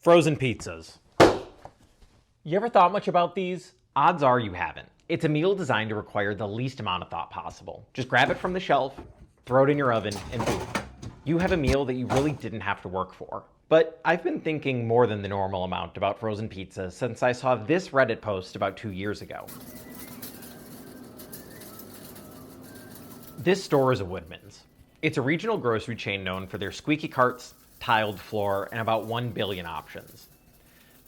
Frozen pizzas. You ever thought much about these? Odds are you haven't. It's a meal designed to require the least amount of thought possible. Just grab it from the shelf, throw it in your oven, and boom. You have a meal that you really didn't have to work for. But I've been thinking more than the normal amount about frozen pizza since I saw this Reddit post about 2 years ago. This store is a Woodman's. It's a regional grocery chain known for their squeaky carts, tiled floor, and about 1 billion options.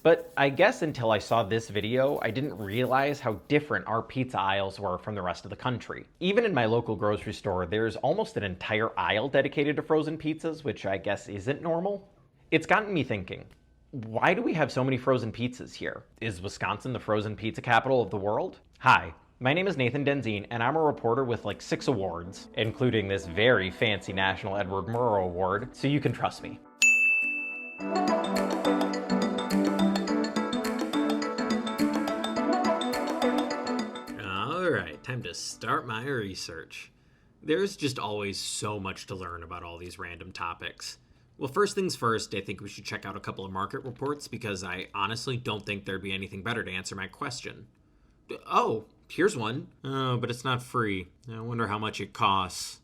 But I guess until I saw this video, I didn't realize how different our pizza aisles were from the rest of the country. Even in my local grocery store, there's almost an entire aisle dedicated to frozen pizzas, which I guess isn't normal. It's gotten me thinking, why do we have so many frozen pizzas here? Is Wisconsin the frozen pizza capital of the world? Hi, my name is Nathan Denzine, and I'm a reporter with like 6 awards, including this very fancy National Edward Murrow Award, so you can trust me. Alright, time to start my research. There's just always so much to learn about all these random topics. Well, first things first, I think we should check out a couple of market reports because I honestly don't think there'd be anything better to answer my question. Oh, here's one. Oh, but it's not free. I wonder how much it costs.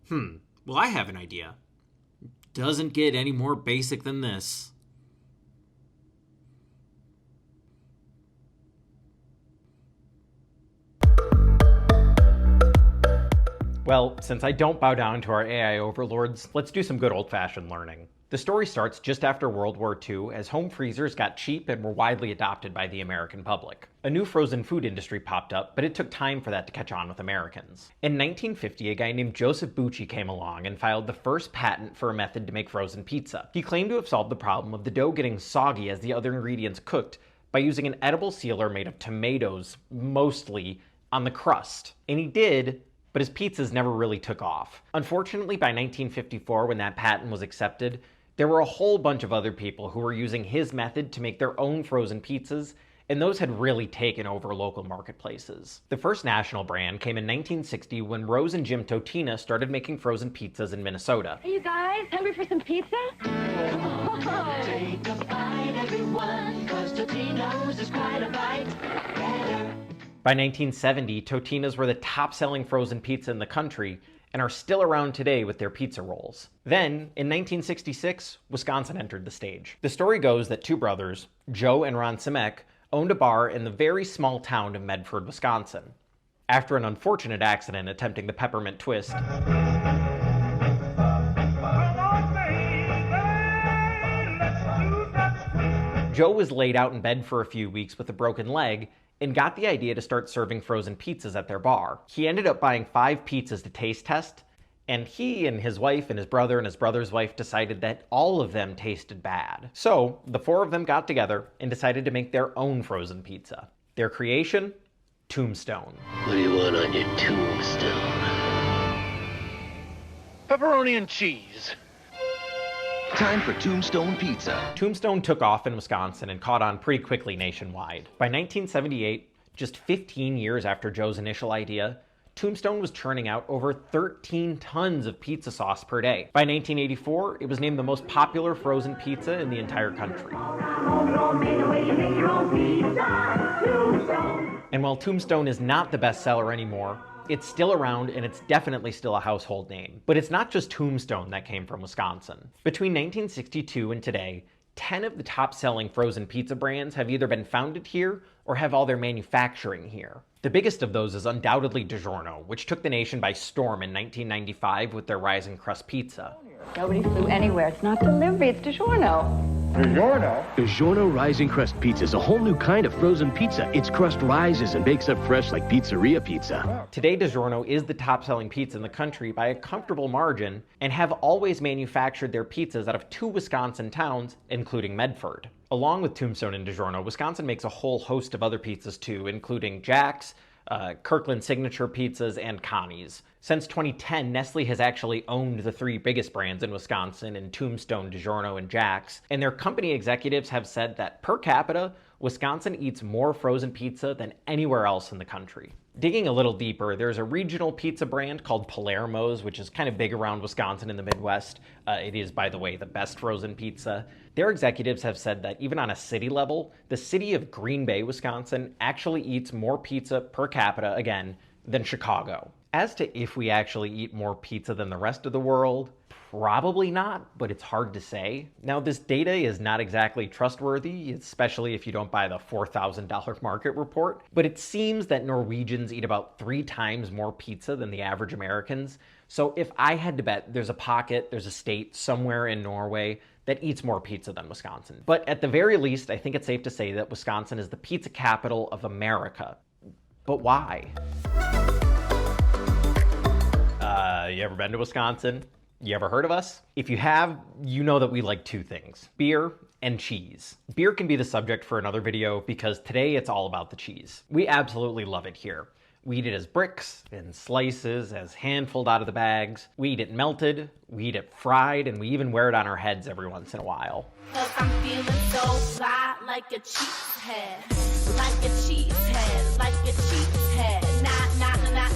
Well, I have an idea. Doesn't get any more basic than this. Well, since I don't bow down to our AI overlords, let's do some good old-fashioned learning. The story starts just after World War II as home freezers got cheap and were widely adopted by the American public. A new frozen food industry popped up, but it took time for that to catch on with Americans. In 1950, a guy named Joseph Bucci came along and filed the first patent for a method to make frozen pizza. He claimed to have solved the problem of the dough getting soggy as the other ingredients cooked by using an edible sealer made of tomatoes, mostly, on the crust. And he did, but his pizzas never really took off. Unfortunately, by 1954, when that patent was accepted, there were a whole bunch of other people who were using his method to make their own frozen pizzas, and those had really taken over local marketplaces. The first national brand came in 1960 when Rose and Jim Totina started making frozen pizzas in Minnesota. Are you guys hungry for some pizza? Oh. Take a bite, everyone, 'cause Totino's is quite a bite better. By 1970, Totina's were the top-selling frozen pizza in the country and are still around today with their pizza rolls. Then, in 1966, Wisconsin entered the stage. The story goes that two brothers, Joe and Ron Simek, owned a bar in the very small town of Medford, Wisconsin. After an unfortunate accident attempting the peppermint twist, Joe was laid out in bed for a few weeks with a broken leg and got the idea to start serving frozen pizzas at their bar. He ended up buying 5 pizzas to taste test, and he and his wife and his brother's wife decided that all of them tasted bad. So the 4 of them got together and decided to make their own frozen pizza. Their creation? Tombstone. What do you want on your tombstone? Pepperoni and cheese. Time for Tombstone Pizza. Tombstone took off in Wisconsin and caught on pretty quickly nationwide. By 1978, just 15 years after Joe's initial idea, Tombstone was churning out over 13 tons of pizza sauce per day. By 1984, it was named the most popular frozen pizza in the entire country. And while Tombstone is not the bestseller anymore, it's still around and it's definitely still a household name. But it's not just Tombstone that came from Wisconsin. Between 1962 and today, 10 of the top-selling frozen pizza brands have either been founded here or have all their manufacturing here. The biggest of those is undoubtedly DiGiorno, which took the nation by storm in 1995 with their Rising Crust pizza. Nobody flew anywhere. It's not delivery, it's DiGiorno. DiGiorno Rising Crust Pizza is a whole new kind of frozen pizza. Its crust rises and bakes up fresh like pizzeria pizza. Today, DiGiorno is the top-selling pizza in the country by a comfortable margin and have always manufactured their pizzas out of 2 Wisconsin towns, including Medford. Along with Tombstone and DiGiorno, Wisconsin makes a whole host of other pizzas too, including Jack's, Kirkland Signature Pizzas, and Connie's. Since 2010, Nestle has actually owned the 3 biggest brands in Wisconsin in Tombstone, DiGiorno, and Jack's, and their company executives have said that per capita, Wisconsin eats more frozen pizza than anywhere else in the country. Digging a little deeper, there's a regional pizza brand called Palermo's, which is kind of big around Wisconsin and the Midwest. It is, by the way, the best frozen pizza. Their executives have said that even on a city level, the city of Green Bay, Wisconsin, actually eats more pizza per capita, again, than Chicago. As to if we actually eat more pizza than the rest of the world, probably not, but it's hard to say. Now, this data is not exactly trustworthy, especially if you don't buy the $4,000 market report, but it seems that Norwegians eat about 3 times more pizza than the average Americans. So if I had to bet, there's a state somewhere in Norway that eats more pizza than Wisconsin. But at the very least, I think it's safe to say that Wisconsin is the pizza capital of America. But why? You ever been to Wisconsin? You ever heard of us? If you have, you know that we like 2 things: beer and cheese. Beer can be the subject for another video because today it's all about the cheese. We absolutely love it here. We eat it as bricks, in slices, as hand-pulled out of the bags. We eat it melted, we eat it fried, and we even wear it on our heads every once in a while. 'Cause I'm feeling so fly, like a cheesehead, like a cheesehead, like a cheesehead.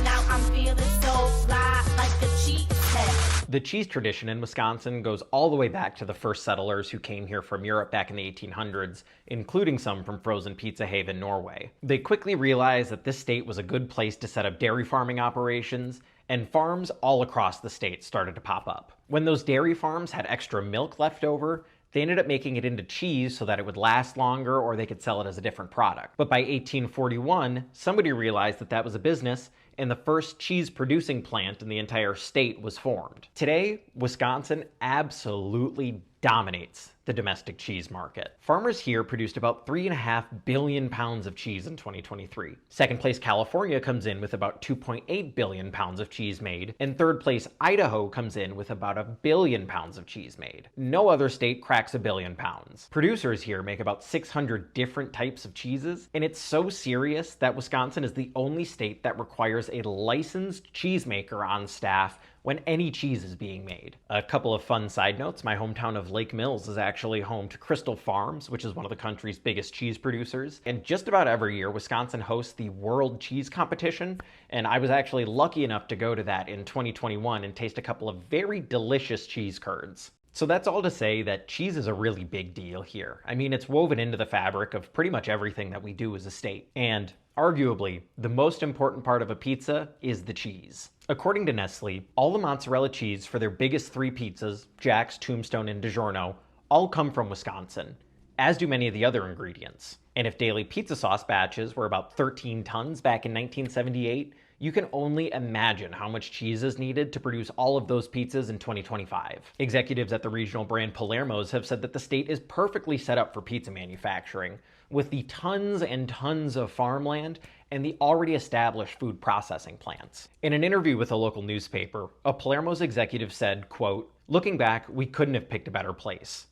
Now I'm feeling so fly, like a cheesehead. The cheese tradition in Wisconsin goes all the way back to the first settlers who came here from Europe back in the 1800s, including some from frozen pizza haven Norway. They quickly realized that this state was a good place to set up dairy farming operations, and farms all across the state started to pop up. When those dairy farms had extra milk left over, they ended up making it into cheese so that it would last longer, or they could sell it as a different product. But by 1841, somebody realized that that was a business, and the first cheese-producing plant in the entire state was formed. Today, Wisconsin absolutely dominates the domestic cheese market. Farmers here produced about 3.5 billion pounds of cheese in 2023. Second place California comes in with about 2.8 billion pounds of cheese made, and third place Idaho comes in with about 1 billion pounds of cheese made. No other state cracks 1 billion pounds. Producers here make about 600 different types of cheeses, and it's so serious that Wisconsin is the only state that requires a licensed cheesemaker on staff when any cheese is being made. A couple of fun side notes: my hometown of Lake Mills is actually home to Crystal Farms, which is one of the country's biggest cheese producers. And just about every year, Wisconsin hosts the World Cheese Competition, and I was actually lucky enough to go to that in 2021 and taste a couple of very delicious cheese curds. So that's all to say that cheese is a really big deal here. I mean, it's woven into the fabric of pretty much everything that we do as a state. And arguably, the most important part of a pizza is the cheese. According to Nestle, all the mozzarella cheese for their biggest 3 pizzas, Jack's, Tombstone, and DiGiorno, all come from Wisconsin, as do many of the other ingredients. And if daily pizza sauce batches were about 13 tons back in 1978, you can only imagine how much cheese is needed to produce all of those pizzas in 2025. Executives at the regional brand Palermo's have said that the state is perfectly set up for pizza manufacturing, with the tons and tons of farmland and the already established food processing plants. In an interview with a local newspaper, a Palermo's executive said, quote, "Looking back, we couldn't have picked a better place.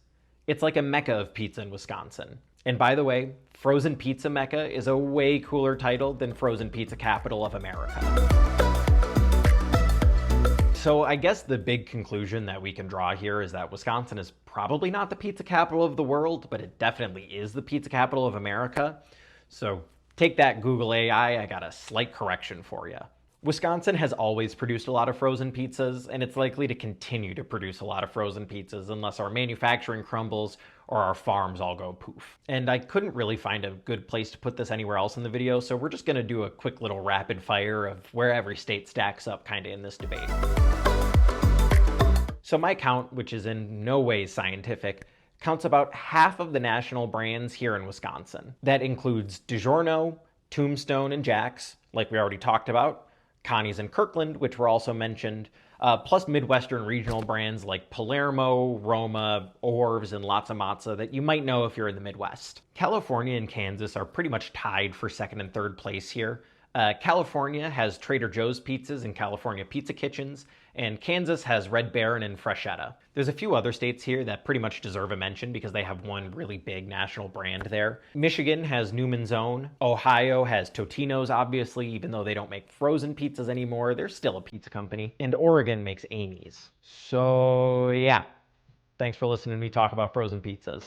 It's like a mecca of pizza in Wisconsin. And by the way, Frozen Pizza Mecca is a way cooler title than Frozen Pizza Capital of America." So I guess the big conclusion that we can draw here is that Wisconsin is probably not the pizza capital of the world, but it definitely is the pizza capital of America. So take that, Google AI, I got a slight correction for you. Wisconsin has always produced a lot of frozen pizzas, and it's likely to continue to produce a lot of frozen pizzas unless our manufacturing crumbles or our farms all go poof. And I couldn't really find a good place to put this anywhere else in the video, so we're just gonna do a quick little rapid fire of where every state stacks up kinda in this debate. So my count, which is in no way scientific, counts about half of the national brands here in Wisconsin. That includes DiGiorno, Tombstone, and Jack's, like we already talked about, Connie's and Kirkland, which were also mentioned, plus Midwestern regional brands like Palermo, Roma, Orv's, and Latza Matza that you might know if you're in the Midwest. California and Kansas are pretty much tied for second and third place here. California has Trader Joe's Pizzas and California Pizza Kitchens, and Kansas has Red Baron and Freshetta. There's a few other states here that pretty much deserve a mention because they have one really big national brand there. Michigan has Newman's Own. Ohio has Totino's, obviously, even though they don't make frozen pizzas anymore, they're still a pizza company. And Oregon makes Amy's. So yeah, thanks for listening to me talk about frozen pizzas.